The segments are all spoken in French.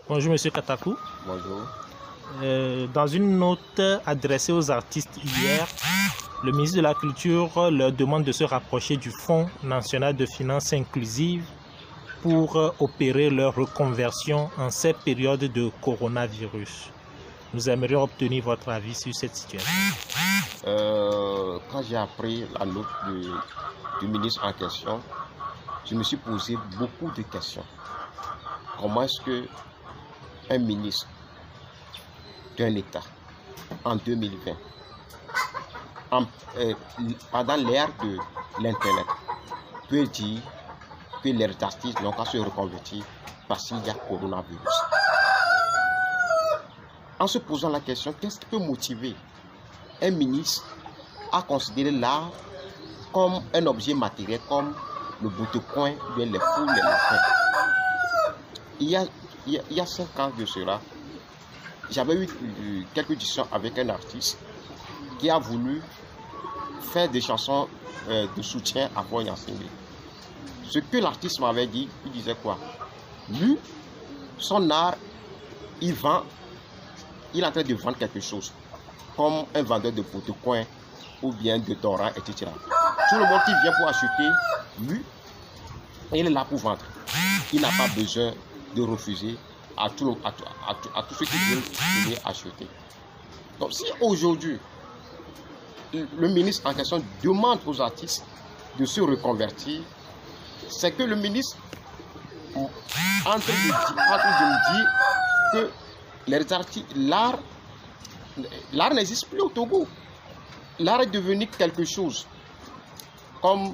Bonjour Monsieur Katakou. Bonjour. Dans une note adressée aux artistes hier, le ministre de la Culture leur demande de se rapprocher du Fonds national de finances inclusives pour opérer leur reconversion en cette période de coronavirus. Nous aimerions obtenir votre avis sur cette situation. Quand j'ai appris la note du ministre en question, je me suis posé beaucoup de questions. Comment est-ce que un ministre d'un État en 2020, pendant l'ère de l'Internet, peut dire que les artistes n'ont qu'à se reconvertir parce qu'il y a coronavirus? En se posant la question, qu'est-ce qui peut motiver un ministre à considérer l'art comme un objet matériel, comme le bout de coin, bien les poules, les lapins? Il y a 5 ans de cela, j'avais eu quelques discussions avec un artiste qui a voulu faire des chansons de soutien à Paul Yassingbe. Ce que l'artiste m'avait dit, il disait quoi? Lui, son art, il est en train de vendre quelque chose, comme un vendeur de bout de coin ou bien de torrent, etc. Tout le monde qui vient pour acheter, lui, il est là pour vendre. Il n'a pas besoin de refuser à tous ceux qui veulent venir acheter. Donc si aujourd'hui, le ministre en question demande aux artistes de se reconvertir, c'est que le ministre est en train de me dire que les artistes, l'art n'existe plus au Togo. L'art est devenu quelque chose comme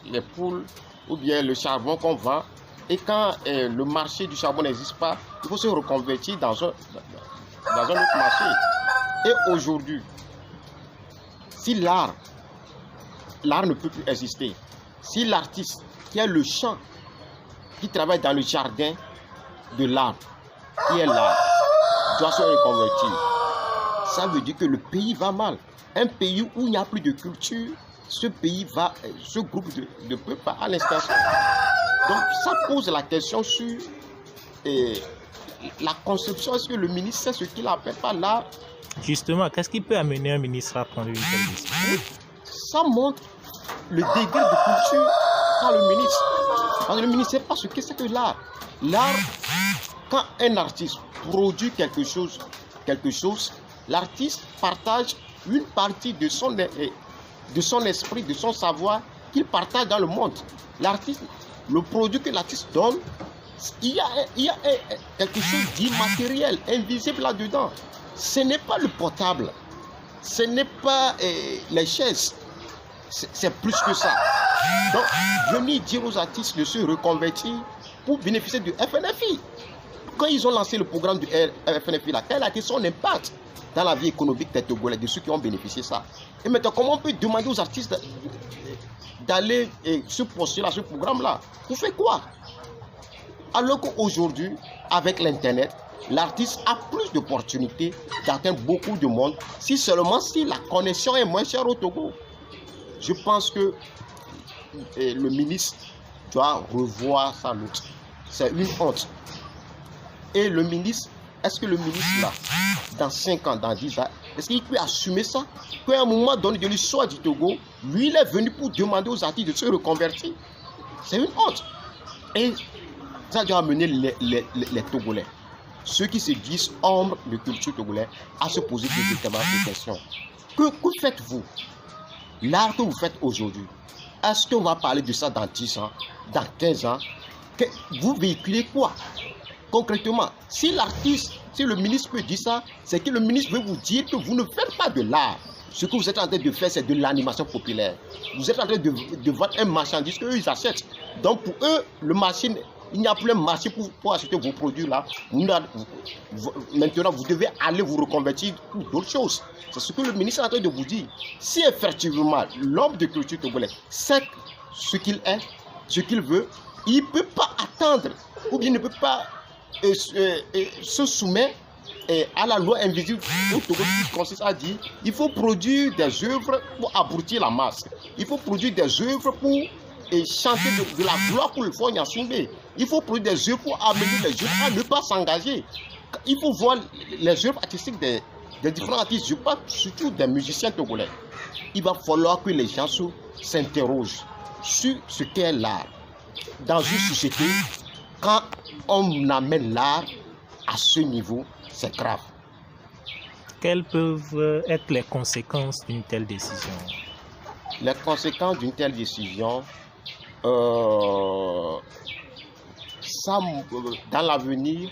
les poules ou bien le charbon qu'on vend. Et quand le marché du charbon n'existe pas, il faut se reconvertir dans un autre marché. Et aujourd'hui, si l'art ne peut plus exister, si l'artiste qui a le champ, qui travaille dans le jardin de l'art, qui est l'art, doit se reconvertir, ça veut dire que le pays va mal. Un pays où il n'y a plus de culture, ce groupe ne peut pas à l'instant. Donc ça pose la question sur la conception. Est-ce que le ministre sait ce qu'il appelle par l'art? Justement, qu'est-ce qui peut amener un ministre à prendre une telle décision? Ça montre le degré de culture qu'a le ministre. Parce que le ministre ne sait pas ce que c'est que l'art. L'art, quand un artiste produit quelque chose, l'artiste partage une partie de son esprit, de son savoir qu'il partage dans le monde. L'artiste, le produit que l'artiste donne, il y a quelque chose d'immatériel, invisible là-dedans. Ce n'est pas le portable, ce n'est pas les chaises, c'est plus que ça. Donc, venir dire aux artistes de se reconvertir pour bénéficier du FNFI. Quand ils ont lancé le programme du FNFI, quel a été son impact dans la vie économique des Togolais, de ceux qui ont bénéficié de ça? Et maintenant, comment on peut demander aux artistes d'aller se postuler à ce programme-là? Vous faites quoi? Alors qu'aujourd'hui, avec l'Internet, l'artiste a plus d'opportunités d'atteindre beaucoup de monde, si la connexion est moins chère au Togo. Je pense que le ministre doit revoir sa note. C'est une honte. Et le ministre, est-ce que le ministre là, dans 5 ans, dans 10 ans, est-ce qu'il peut assumer ça? Qu'à un moment donné de l'histoire du Togo, lui, il est venu pour demander aux artistes de se reconvertir. C'est une honte. Et ça doit amener les Togolais, ceux qui se disent hommes de culture togolais, à se poser des questions. Que faites-vous? L'art que vous faites aujourd'hui, est-ce qu'on va parler de ça dans 10 ans, dans 15 ans? Vous véhiculez quoi? Concrètement, si le ministre peut dire ça, c'est que le ministre veut vous dire que vous ne faites pas de l'art. Ce que vous êtes en train de faire, c'est de l'animation populaire. Vous êtes en train de vendre un marchandise qu'eux, ils achètent. Donc pour eux, le marché, il n'y a plus un marché pour acheter vos produits là. Maintenant, vous devez aller vous reconvertir pour d'autres choses. C'est ce que le ministre est en train de vous dire. Si effectivement, l'homme de culture togolais sait ce qu'il est, ce qu'il veut, il ne peut pas attendre, ou bien il ne peut pas se soumettre à la loi invisible au Togo, qui consiste à dire il faut produire des œuvres pour abrutir la masse. Il faut produire des œuvres pour chanter de la gloire pour le fond Nyasumbe. Il faut produire des œuvres pour amener les jeunes à ne pas s'engager. Il faut voir les œuvres artistiques des différents artistes. Je parle surtout des musiciens togolais. Il va falloir que les gens s'interrogent sur ce qu'est l'art. Dans une société, quand on amène l'art à ce niveau, c'est grave. Quelles peuvent être les conséquences d'une telle décision? Les conséquences d'une telle décision, ça, dans l'avenir,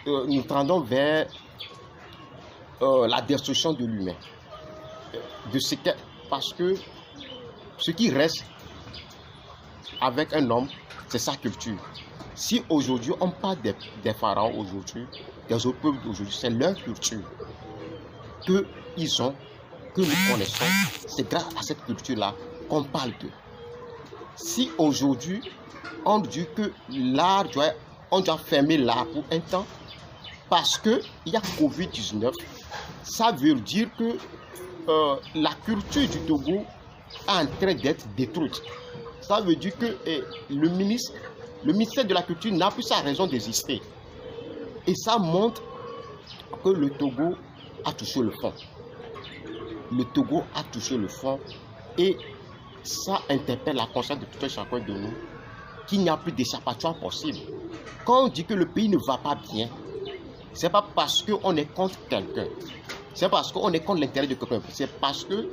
nous tendons vers la destruction de l'humain. Parce que ce qui reste avec un homme, c'est sa culture. Si aujourd'hui on parle des pharaons aujourd'hui, des autres peuples aujourd'hui, c'est leur culture qu'ils ont, que nous connaissons. C'est grâce à cette culture-là qu'on parle d'eux. Si aujourd'hui on dit que l'art, on doit fermer l'art pour un temps, parce qu'il y a Covid-19, ça veut dire que la culture du Togo est en train d'être détruite. Ça veut dire que le ministère de la Culture n'a plus sa raison d'exister. Et ça montre que le Togo a touché le fond. Le Togo a touché le fond et ça interpelle la conscience de tout un chacun de nous qu'il n'y a plus d'échappatoire possible. Quand on dit que le pays ne va pas bien, ce n'est pas parce qu'on est contre quelqu'un. C'est parce qu'on est contre l'intérêt de quelqu'un. C'est parce que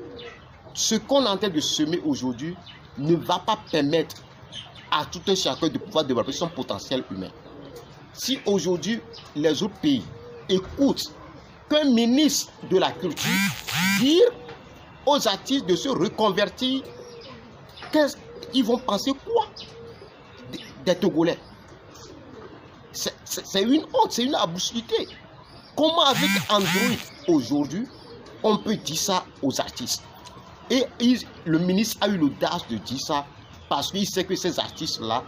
ce qu'on est en train de semer aujourd'hui ne va pas permettre à tout un chacun de pouvoir développer son potentiel humain. Si aujourd'hui les autres pays écoutent qu'un ministre de la culture dire aux artistes de se reconvertir, ils vont penser quoi des Togolais? C'est une honte, c'est une absurdité. Comment avec Android aujourd'hui, on peut dire ça aux artistes? Et le ministre a eu l'audace de dire ça parce qu'il sait que ces artistes-là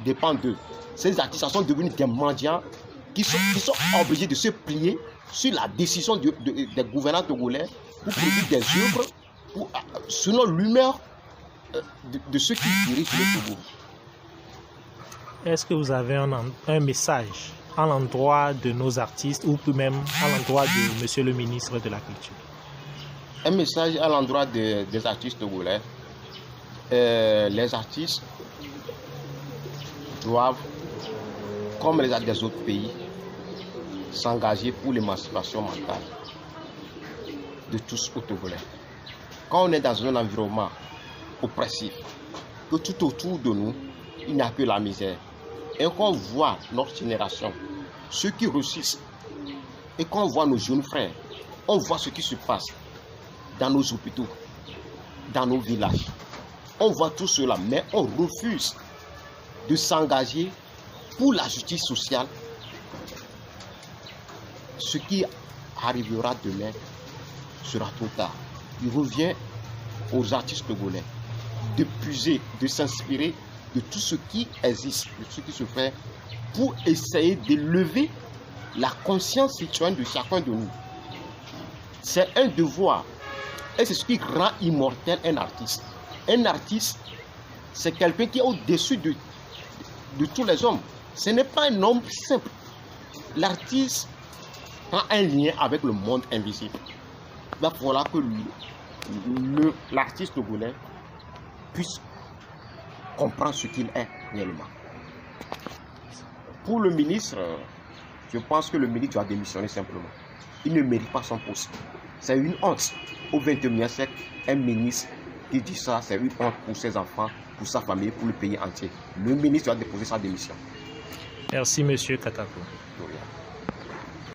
dépendent d'eux. Ces artistes sont devenus des mendiants qui sont obligés de se plier sur la décision des gouvernants togolais pour produire des œuvres selon l'humeur de ceux qui dirigent le Togo. Est-ce que vous avez un message à l'endroit de nos artistes ou même à l'endroit de Monsieur le ministre de la Culture? Un message à l'endroit des artistes togolais. Les artistes doivent, comme les artistes des autres pays, s'engager pour l'émancipation mentale de tous aux Togolais. Quand on est dans un environnement oppressif, que tout autour de nous, il n'y a que la misère, et qu'on voit notre génération, ceux qui réussissent, et qu'on voit nos jeunes frères, on voit ce qui se passe dans nos hôpitaux, dans nos villages. On voit tout cela, mais on refuse de s'engager pour la justice sociale. Ce qui arrivera demain sera trop tard. Il revient aux artistes togolais de puiser, de s'inspirer de tout ce qui existe, de ce qui se fait, pour essayer d'élever la conscience citoyenne de chacun de nous. C'est un devoir. Et c'est ce qui rend immortel un artiste. Un artiste, c'est quelqu'un qui est au-dessus de tous les hommes. Ce n'est pas un homme simple. L'artiste a un lien avec le monde invisible. Il va falloir que l'artiste togolais puisse comprendre ce qu'il est réellement. Pour le ministre, je pense que le ministre doit démissionner simplement. Il ne mérite pas son poste. C'est une honte. Au XXIe siècle, un ministre qui dit ça, c'est une honte pour ses enfants, pour sa famille, pour le pays entier. Le ministre doit déposer sa démission. Merci, Monsieur Katako. De rien.